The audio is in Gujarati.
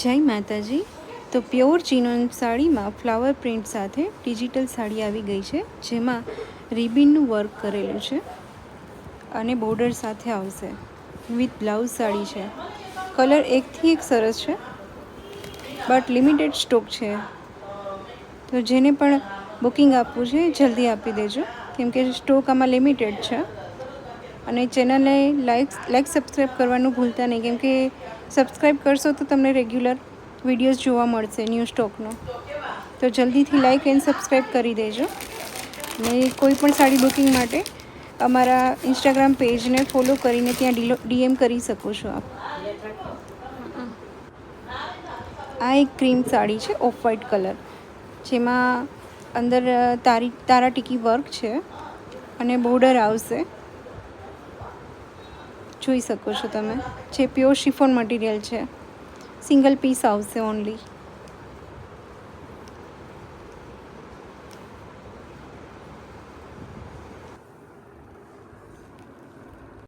જય માતાજી. તો પ્યોર ચિનોન સાડીમાં ફ્લાવર પ્રિન્ટ સાથે ડિજિટલ સાડી આવી ગઈ છે, જેમાં રિબિનનું વર્ક કરેલું છે અને બોર્ડર સાથે આવશે. વિથ બ્લાઉઝ સાડી છે. કલર એકથી એક સરસ છે, બટ લિમિટેડ સ્ટોક છે. તો જેને પણ બુકિંગ આપવું છે જલ્દી આપી દેજો, કેમકે સ્ટોક આમાં લિમિટેડ છે. અને ચેનલને લાઈક સબસ્ક્રાઈબ કરવાનું ભૂલતા નહીં, કેમકે સબસ્ક્રાઈબ કરશો તો તમને રેગ્યુલર વિડીયોઝ જોવા મળશે ન્યૂ સ્ટોકનો. તો જલ્દીથી લાઈક એન્ડ સબસ્ક્રાઈબ કરી દેજો. ને કોઈ પણ સાડી બુકિંગ માટે અમારા ઇન્સ્ટાગ્રામ પેજને ફોલો કરીને ત્યાં ડીએમ કરી શકો છો આપ. આ એક ક્રીમ સાડી છે, ઓફ વ્હાઇટ કલર, જેમાં અંદર તારા ટીકી વર્ક છે અને બોર્ડર આવશે. જોઈ શકો છો તમે. જે પ્યોર શિફોન મટીરિયલ છે, સિંગલ પીસ આવશે ઓનલી.